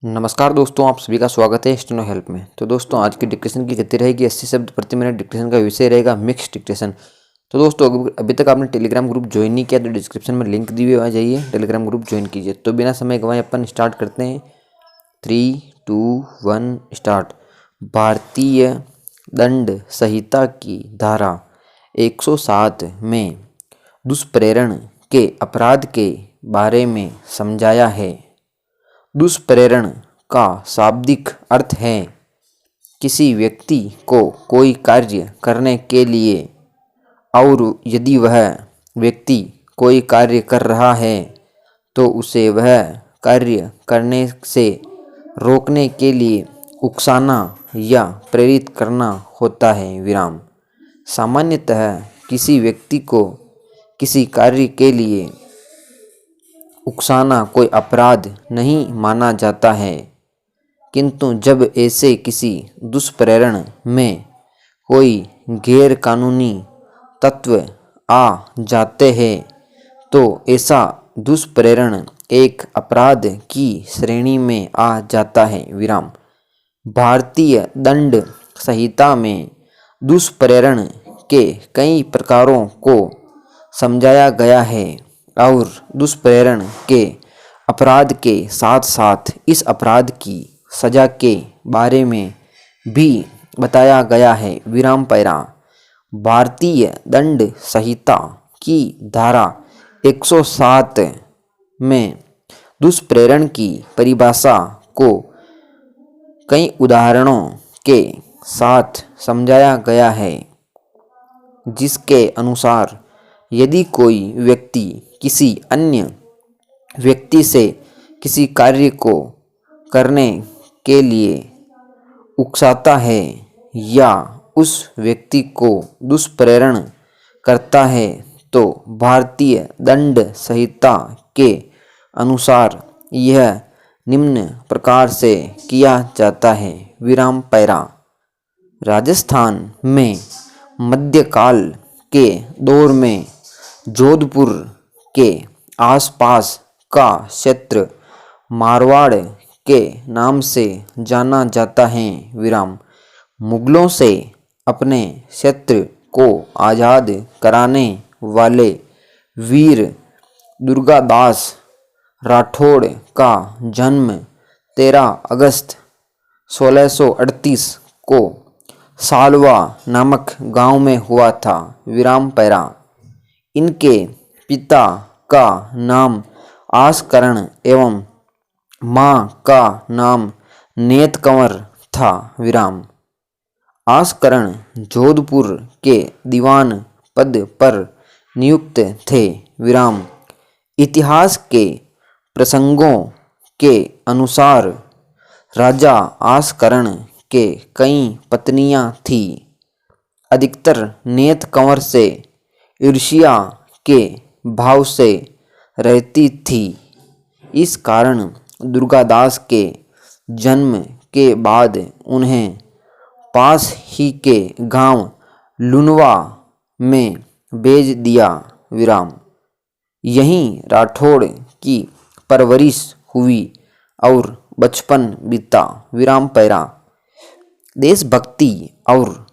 नमस्कार दोस्तों, आप सभी का स्वागत है स्टेनो हेल्प में। तो दोस्तों, आज की डिक्टेशन की गति रहेगी 80 शब्द प्रति मिनट। डिक्टेशन का विषय रहेगा मिक्स डिक्टेशन। तो दोस्तों, अभी तक आपने टेलीग्राम ग्रुप ज्वाइन नहीं किया तो डिस्क्रिप्शन में लिंक दी हुई है, जाइए टेलीग्राम ग्रुप ज्वाइन कीजिए। तो बिना समय गंवाए अपन स्टार्ट करते हैं। 3, 2, 1 स्टार्ट। भारतीय दंड संहिता की धारा 107 में दुष्प्रेरण के अपराध के बारे में समझाया है। दुष्प्रेरण का शाब्दिक अर्थ है किसी व्यक्ति को कोई कार्य करने के लिए, और यदि वह व्यक्ति कोई कार्य कर रहा है तो उसे वह कार्य करने से रोकने के लिए उकसाना या प्रेरित करना होता है। विराम। सामान्यतः किसी व्यक्ति को किसी कार्य के लिए उकसाना कोई अपराध नहीं माना जाता है, किंतु जब ऐसे किसी दुष्प्रेरण में कोई गैर कानूनी तत्व आ जाते हैं तो ऐसा दुष्प्रेरण एक अपराध की श्रेणी में आ जाता है। विराम। भारतीय दंड संहिता में दुष्प्रेरण के कई प्रकारों को समझाया गया है और दुष्प्रेरण के अपराध के साथ साथ इस अपराध की सजा के बारे में भी बताया गया है। विराम पैरा। भारतीय दंड संहिता की धारा 107 में दुष्प्रेरण की परिभाषा को कई उदाहरणों के साथ समझाया गया है, जिसके अनुसार यदि कोई व्यक्ति किसी अन्य व्यक्ति से किसी कार्य को करने के लिए उकसाता है या उस व्यक्ति को दुष्प्रेरण करता है तो भारतीय दंड संहिता के अनुसार यह निम्न प्रकार से किया जाता है। विराम पैरा। राजस्थान में मध्यकाल के दौर में जोधपुर के आसपास का क्षेत्र मारवाड़ के नाम से जाना जाता है। विराम। मुगलों से अपने क्षेत्र को आज़ाद कराने वाले वीर दुर्गादास राठौड़ का जन्म 13 अगस्त 1638 को सालवा नामक गांव में हुआ था। विराम पैरा। इनके पिता का नाम आसकरण एवं मां का नाम नेतकंवर था। विराम। आसकरण जोधपुर के दीवान पद पर नियुक्त थे। विराम। इतिहास के प्रसंगों के अनुसार राजा आसकरण के कई पत्नियां थीं। अधिकतर नेतकंवर से ईर्ष्या के भाव से रहती थी। इस कारण दुर्गादास के जन्म के बाद उन्हें पास ही के गांव लुनवा में भेज दिया। विराम। यहीं राठौड़ की परवरिश हुई और बचपन बीता। विराम पैरा। देशभक्ति और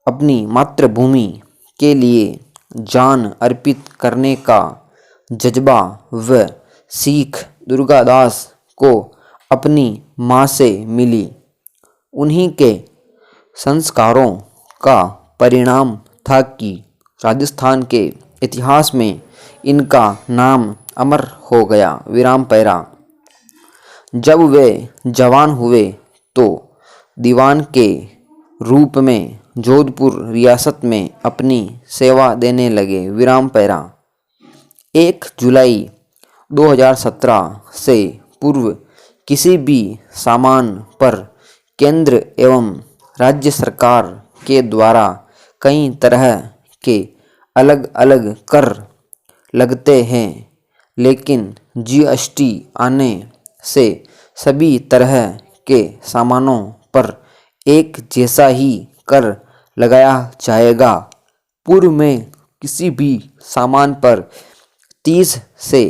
अपनी मातृभूमि के लिए जान अर्पित करने का जज्बा व सीख दुर्गादास को अपनी माँ से मिली। उन्हीं के संस्कारों का परिणाम था कि राजस्थान के इतिहास में इनका नाम अमर हो गया। विराम पैरा। जब वे जवान हुए तो दीवान के रूप में जोधपुर रियासत में अपनी सेवा देने लगे। विराम पैरा। 1 जुलाई 2017 से पूर्व किसी भी सामान पर केंद्र एवं राज्य सरकार के द्वारा कई तरह के अलग अलग कर लगते हैं, लेकिन जीएसटी आने से सभी तरह के सामानों पर एक जैसा ही कर लगाया जाएगा। पूर्व में किसी भी सामान पर 30 से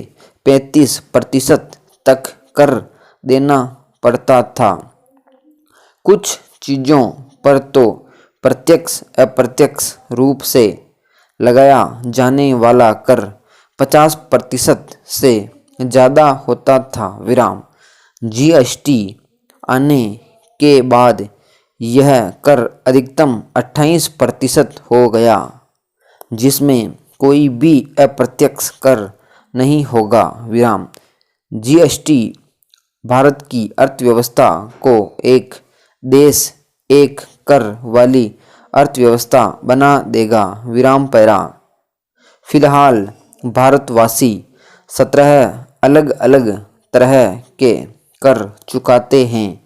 35% तक कर देना पड़ता था। कुछ चीज़ों पर तो प्रत्यक्ष अप्रत्यक्ष रूप से लगाया जाने वाला कर 50% से ज़्यादा होता था। विराम। जीएसटी आने के बाद यह कर अधिकतम 28% हो गया, जिसमें कोई भी अप्रत्यक्ष कर नहीं होगा। विराम। जीएसटी भारत की अर्थव्यवस्था को एक देश एक कर वाली अर्थव्यवस्था बना देगा। विराम पैरा। फिलहाल भारतवासी 17 अलग अलग तरह के कर चुकाते हैं,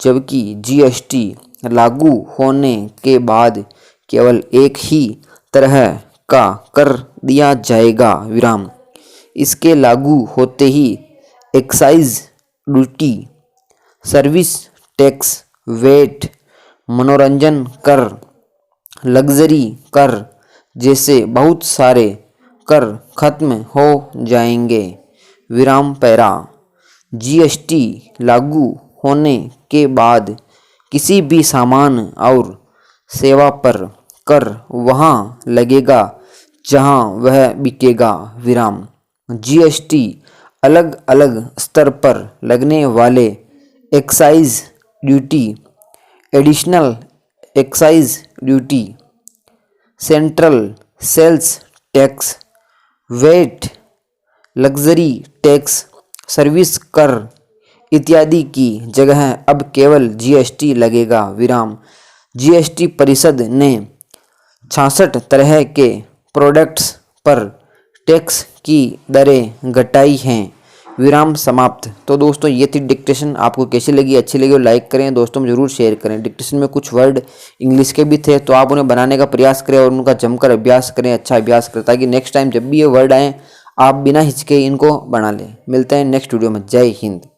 जबकि जीएसटी लागू होने के बाद केवल एक ही तरह का कर दिया जाएगा। विराम। इसके लागू होते ही excise duty, service tax, VAT, मनोरंजन कर, लग्जरी कर जैसे बहुत सारे कर खत्म हो जाएंगे। विराम पैरा। जीएसटी लागू होने के बाद किसी भी सामान और सेवा पर कर वहाँ लगेगा जहाँ वह बिकेगा। विराम। जीएसटी अलग अलग स्तर पर लगने वाले excise duty, additional excise duty, central sales tax, VAT, luxury tax, service कर इत्यादि की जगह अब केवल जीएसटी लगेगा। विराम। जीएसटी परिषद ने 66 तरह के प्रोडक्ट्स पर टैक्स की दरें घटाई हैं। विराम समाप्त। तो दोस्तों ये थी डिक्टेशन। आपको कैसी लगी? अच्छी लगी और लाइक करें, दोस्तों में जरूर शेयर करें। डिक्टेशन में कुछ वर्ड इंग्लिश के भी थे, तो आप उन्हें बनाने का प्रयास करें और उनका जमकर अभ्यास करें, अच्छा अभ्यास करें, ताकि नेक्स्ट टाइम जब भी ये वर्ड आए आप बिना हिचके इनको बना लें। मिलते हैं नेक्स्ट वीडियो में। जय हिंद।